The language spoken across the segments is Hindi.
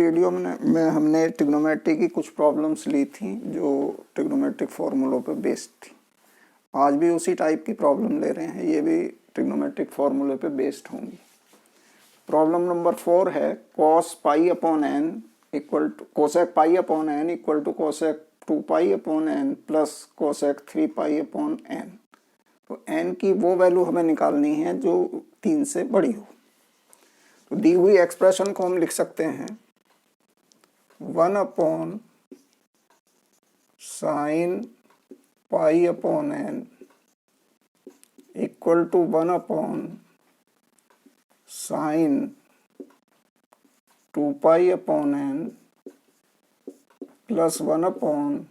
वीडियो में हमने ट्रिग्नोमेट्री की कुछ प्रॉब्लम्स ली थी जो ट्रिग्नोमेट्रिक फॉर्मूलों पर बेस्ड थी। आज भी उसी टाइप की प्रॉब्लम ले रहे हैं, ये भी ट्रिग्नोमेट्रिक फॉर्मूले पे बेस्ड होंगी। प्रॉब्लम नंबर 4 है cos pi upon n equal to cosec pi upon n equal to cosec 2 pi upon n plus cosec 3 pi upon n. तो एन की वो वैल्यू हमें निकालनी है जो 3 से बड़ी हो। तो दी हुई एक्सप्रेशन को हम लिख सकते हैं 1 upon sine pi upon n equal to 1 upon sine 2 pi upon n plus 1 upon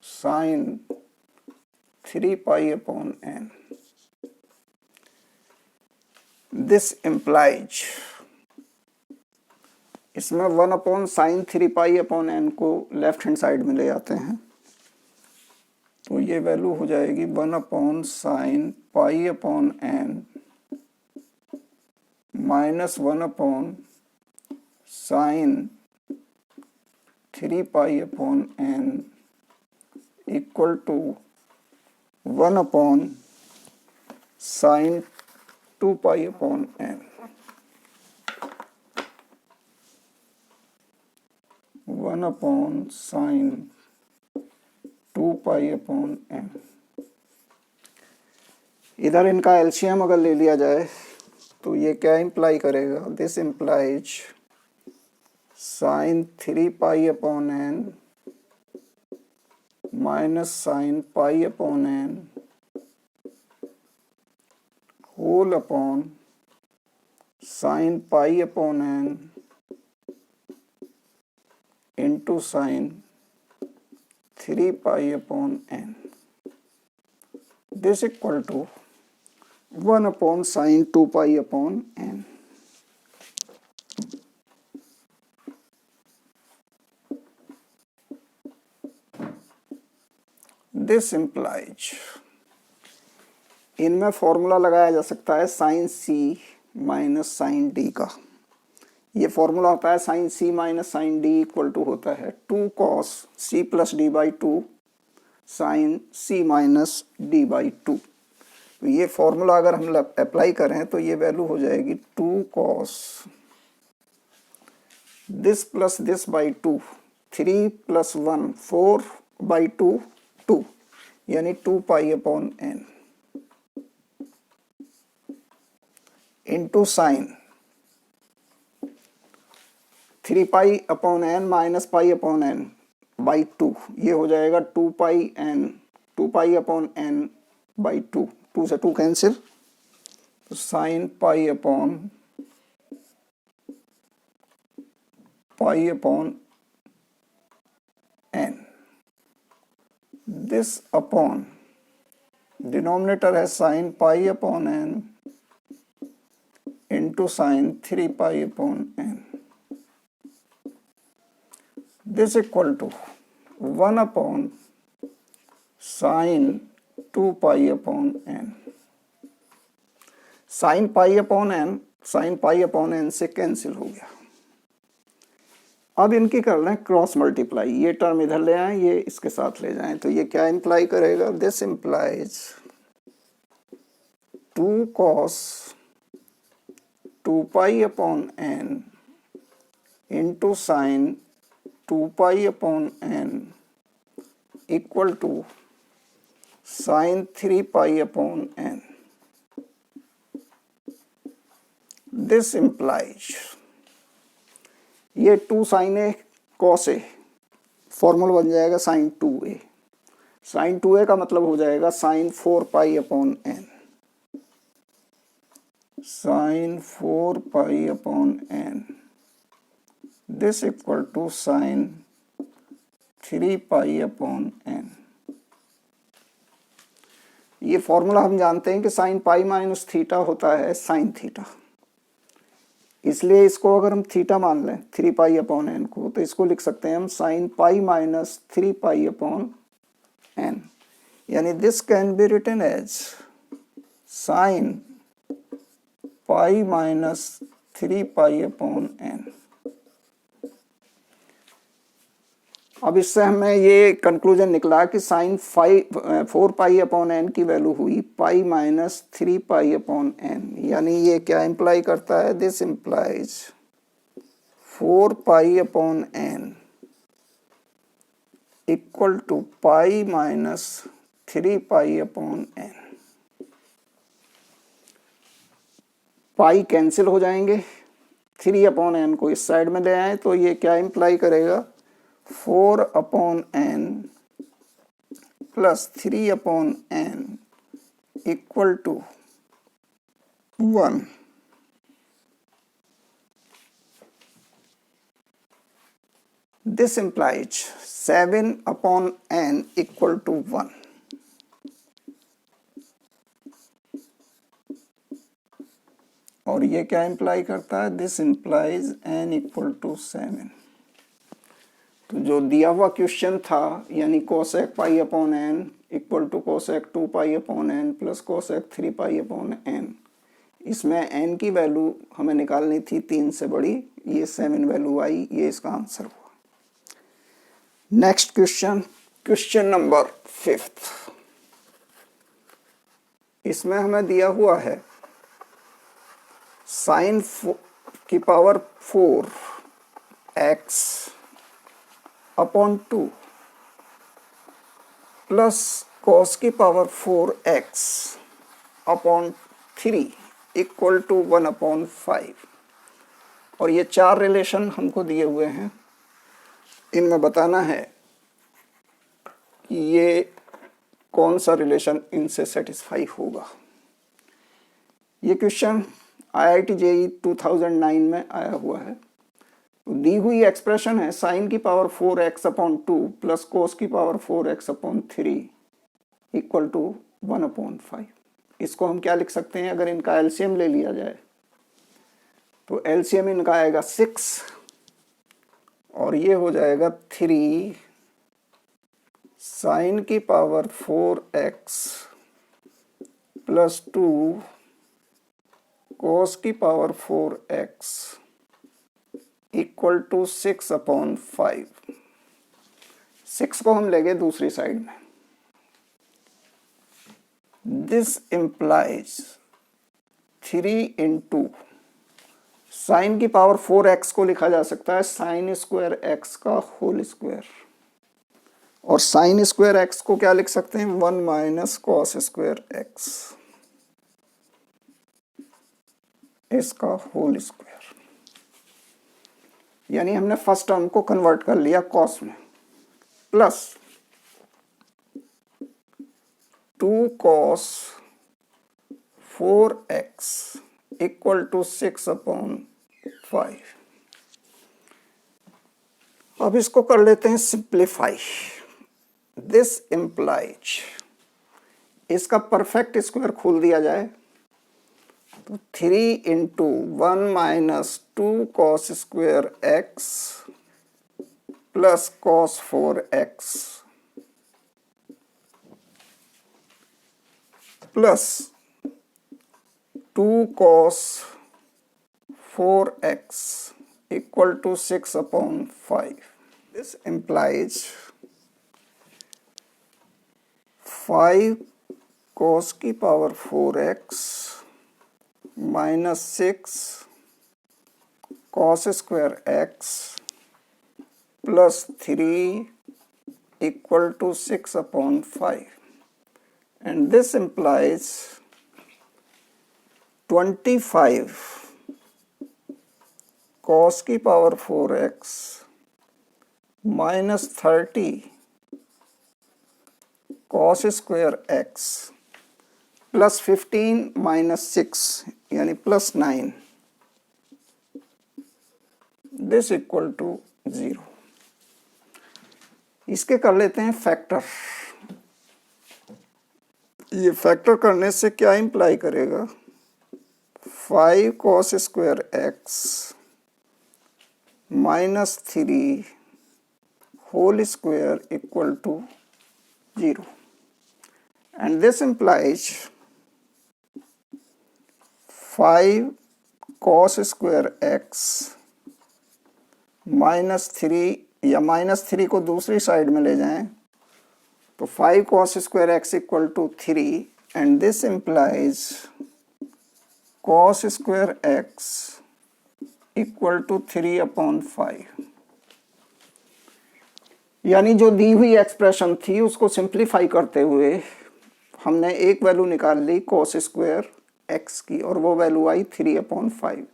sine 3 pi upon n. This implies, इसमें 1 upon sine 3 pi upon n को लेफ्ट हैंड साइड में ले आते हैं तो ये वैल्यू हो जाएगी 1 upon sine pi upon n minus 1 upon sine 3 pi upon n equal to 1 upon sine 2 pi upon n. 1 upon sine 2 pi upon n. इधर इनका एलसीएम अगर ले लिया जाए तो ये क्या इम्प्लाई करेगा? This implies sine 3 pi upon n minus sine pi upon n whole upon sine pi upon n into sine 3 pi upon n. This equal to 1 upon sine 2 pi upon n. This implies, इनमें फॉर्मूला लगाया जा सकता है sine C minus sine D का। ये फॉर्मूला होता है sine C minus sine D equal to होता है 2 cos C plus D by 2 sine C minus D by 2। तो ये फॉर्मूला अगर हम अप्लाई करें तो ये वैल्यू हो जाएगी 2 cos this plus this by 2 3 plus 1 4 by 2 2 यानी 2 pi upon n into sine 3 pi upon n minus pi upon n by 2। ये हो जाएगा 2 pi n 2 pi upon n by 2। 2 से 2 कैंसिल, तो sine pi upon n. This upon denominator है sine pi upon n into sine 3 pi upon n. This equal to 1 upon sine 2 pi upon n. Sine pi upon n से कैंसिल हो गया। अब इनकी कर रहे हैं क्रॉस मल्टीप्लाई। ये टर्म इधर ले आए, ये इसके साथ ले जाएं, तो ये क्या इंप्लाई करेगा? This implies 2 cos 2 pi upon n into sine 2 pi upon n equal to sine 3 pi upon n. This implies ये 2 sine A cos A formula बन जाएगा साइन 2a। साइन 2a का मतलब हो जाएगा sine 4 pi upon n. Sine 4 pi upon n. This equal to sine 3 pi upon n. ये फॉर्मूला हम जानते हैं कि साइन पाई माइनस थीटा होता है साइन थीटा, इसलिए इसको अगर हम थीटा मान लें 3 पाई अपॉन एन को, तो इसको लिख सकते हैं हम sine pi minus 3 pi upon n. यानी this can be written as sine pi minus 3 pi upon n. अब इससे हमें ये कंक्लूजन निकला कि साइन 4 पाई अपॉन एन की वैल्यू हुई pi minus 3 pi upon n, यानी ये क्या इम्प्लाई करता है, this implies 4 pi upon n equal to pi minus 3 pi upon n. Pi cancel हो जाएंगे, 3 अपॉन एन को इस साइड में ले आए तो ये क्या इम्प्लाई करेगा, 4 upon n plus 3 upon n equal to 1। This implies 7 upon n equal to 1. और ये क्या इम्प्लाई करता है, this implies n equal to 7। तो जो दिया हुआ क्वेश्चन था यानी cosec pi upon n equal to cosec 2 pi upon n plus cosec 3 pi upon n, इसमें n की वैल्यू हमें निकालनी थी 3 से बड़ी, ये 7 वैल्यू आई, ये इसका आंसर हुआ। Next question, question number 5। इसमें हमें दिया हुआ है साइन की power 4 x upon 2 plus cos की power 4 x upon 3 equal to 1 upon 5। और ये 4 रिलेशन हमको दिए हुए हैं, इनमें बताना है कि ये कौन सा रिलेशन इनसे सेटिस्फाई होगा। ये क्वेश्चन IIT JEE 2009 में आया हुआ है। तो दी हुई एक्सप्रेशन है साइन की power 4x upon 2 plus cos की power 4x upon 3 equal to 1 upon 5। इसको हम क्या लिख सकते हैं, अगर इनका एलसीएम ले लिया जाए तो एलसीएम इनका आएगा 6 और ये हो जाएगा 3 साइन की पावर 4x प्लस 2 कोस की power 4x equal to 6 upon 5। 6 को हम ले गए दूसरी साइड में। दिस इम्प्लाइज 3 इंटू साइन की पावर 4x को लिखा जा सकता है साइन स्क्वायर x का होल स्क्वायर, और साइन स्क्वायर x को क्या लिख सकते हैं, 1 माइनस कॉस स्क्वायर x इसका होल स्क्वायर। यानी हमने फर्स्ट टर्म को कन्वर्ट कर लिया कॉस में, plus 2 cos 4x equal to 6 upon 5। अब इसको कर लेते हैं सिंप्लीफाई। दिस इम्प्लाइज, इसका परफेक्ट स्क्वायर खोल दिया जाए तो 3 into 1 minus 2 cos square x plus cos 4x plus 2 cos 4x equal to 6 upon 5. This implies 5 cos की power 4x minus 6 cos square x plus 3 equal to 6 upon 5. And this implies 25 cos की power 4x minus 30 cos square x plus 15 minus 6 यानी plus 9, this equal to 0. इसके कर लेते हैं फैक्टर। ये फैक्टर करने से क्या इंप्लाई करेगा, 5 cos square x minus 3 whole square equal to 0. And this implies 5 cos square x minus 3 या -3 को दूसरी साइड में ले जाएं तो 5 cos square x equal to 3 and this implies cos square x equal to 3/5। यानी जो दी हुई एक्सप्रेशन थी उसको सिंप्लीफाई करते हुए हमने एक वैल्यू निकाल ली cos स्क्वायर एक्स की और वो वैल्यू आई 3/5।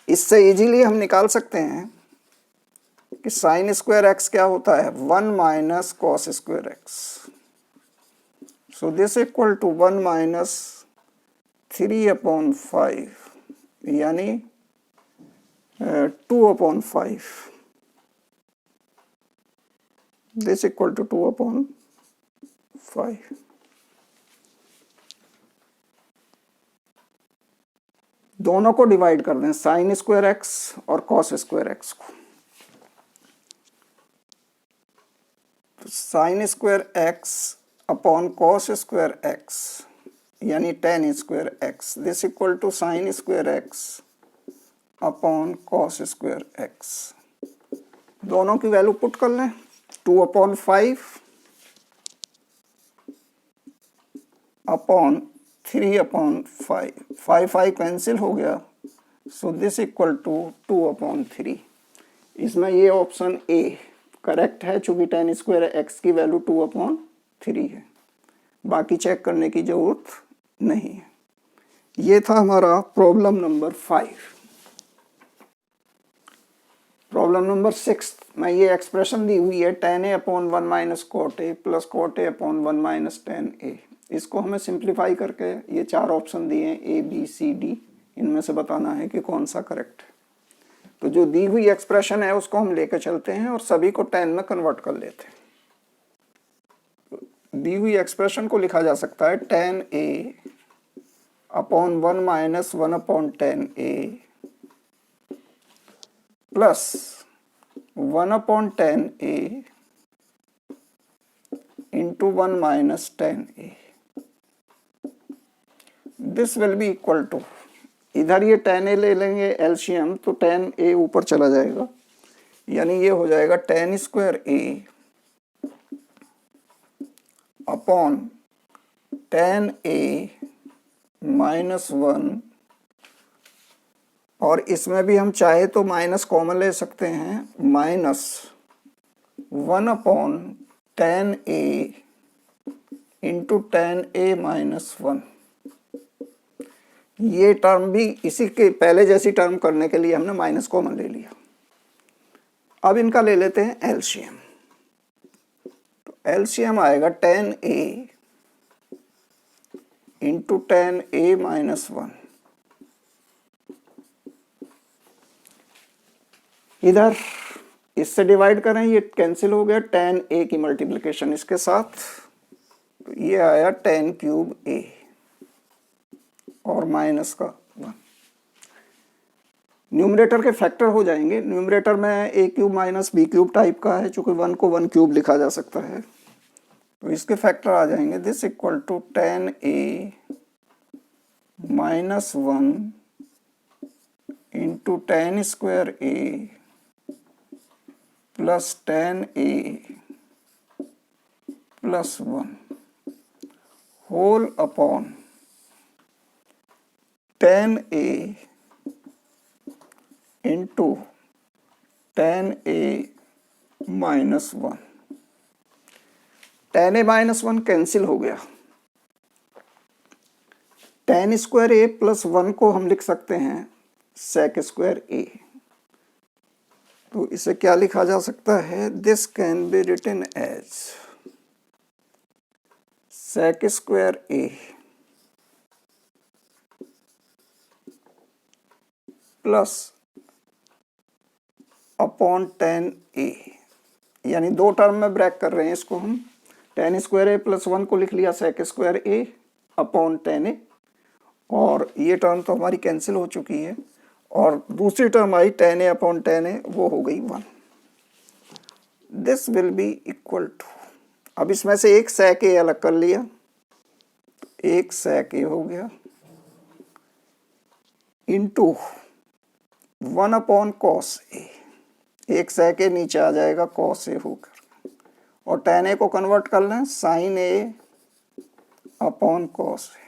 इससे इजीली हम निकाल सकते हैं कि साइन स्क्वायर एक्स क्या होता है 1 minus cos square x. So this equal to 1 minus 3/5 यानी 2/5। This equal to 2/5। दोनों को डिवाइड कर दें, साइन स्क्वायर एक्स और कॉस स्क्वायर एक्स को। Sine square x upon cos square x यानी tan square x, this equal to sine square x upon cos square x. दोनों की वैल्यू पुट कर लें, 2/5 अपॉन 3/5, 5 कैंसिल हो गया, सो दिस इक्वल टू 2/3। इसमें ये ऑप्शन ए करेक्ट है चूंकि tan स्क्वायर एक्स की वैल्यू 2/3 है, बाकी चेक करने की जरूरत नहीं है। ये था हमारा प्रॉब्लम नंबर 5। प्रॉब्लम नंबर 6 में ये एक्सप्रेशन दी हुई है tan a/1 minus cot a plus cot a/1 minus tan a। इसको हमें सिंप्लीफाई करके ये 4 ऑप्शन दिए हैं A B C D, इनमें से बताना है कि कौन सा करेक्ट है। तो जो दी हुई एक्सप्रेशन है उसको हम लेकर चलते हैं और सभी को tan में कन्वर्ट कर लेते हैं। दी हुई एक्सप्रेशन को लिखा जा सकता है tan a/1 minus 1/tan a plus 1/tan a into 1 minus tan a। This will be equal to, इधर ये tan a ले लेंगे एलसीएम तो tan a ऊपर चला जाएगा, यानी ये हो जाएगा tan स्क्वायर a अपॉन tan a माइनस 1, और इसमें भी हम चाहे तो माइनस कॉमन ले सकते हैं, minus 1/tan a into tan a minus 1। ये टर्म भी इसी के पहले जैसी टर्म करने के लिए हमने माइनस कॉमन ले लिया। अब इनका ले लेते हैं एलसीएम। तो एलसीएम आएगा tan a into tan a minus 1। इधर इससे डिवाइड करें, ये कैंसिल हो गया, tan a की मल्टीप्लिकेशन इसके साथ, तो ये आया tan क्यूब a और माइनस का 1। न्यूमरेटर के फैक्टर हो जाएंगे। न्यूमरेटर में a cube minus b cube type का है, चूंकि 1 को 1 क्यूब लिखा जा सकता है, तो इसके फैक्टर आ जाएंगे। This equal to tan a minus 1 into tan square a plus tan a plus 1 whole upon tan a into tan a minus 1। tan a minus 1 cancel हो गया। tan स्क्वायर a प्लस 1 को हम लिख सकते हैं sec स्क्वायर a। तो इसे क्या लिखा जा सकता है, this can be written as sec square a plus upon tan a, यानी दो टर्म में ब्रेक कर रहे हैं इसको हम। tan स्क्वायर a प्लस 1 को लिख लिया sec स्क्वायर a अपॉन tan a, और ये टर्म तो हमारी कैंसिल हो चुकी है, और दूसरी टर्म आई tan a अपॉन tan a, वो हो गई 1। This will be equal to, अब इसमें से एक sec a अलग कर लिया, एक sec a हो गया इंटू 1 अपॉन cos a। एक sec a नीचे आ जाएगा cos a होकर, और tan a को कन्वर्ट कर लें sin a upon cos a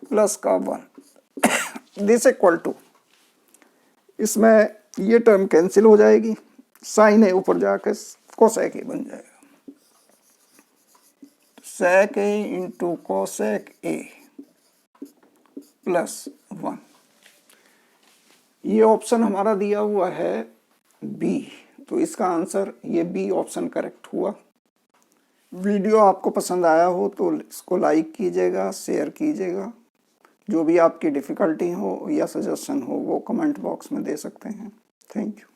plus का 1 दिस इक्वल टू, इसमें ये टर्म कैंसिल हो जाएगी, साइन ए ऊपर जाकर कोसेक ए बन जाएगा, sec a into cosec A plus 1। ये ऑप्शन हमारा दिया हुआ है बी, तो इसका आंसर ये बी ऑप्शन करेक्ट हुआ। वीडियो आपको पसंद आया हो तो इसको लाइक कीजिएगा, शेयर कीजिएगा। जो भी आपकी डिफ़िकल्टी हो या सजेशन हो वो कमेंट बॉक्स में दे सकते हैं। Thank you.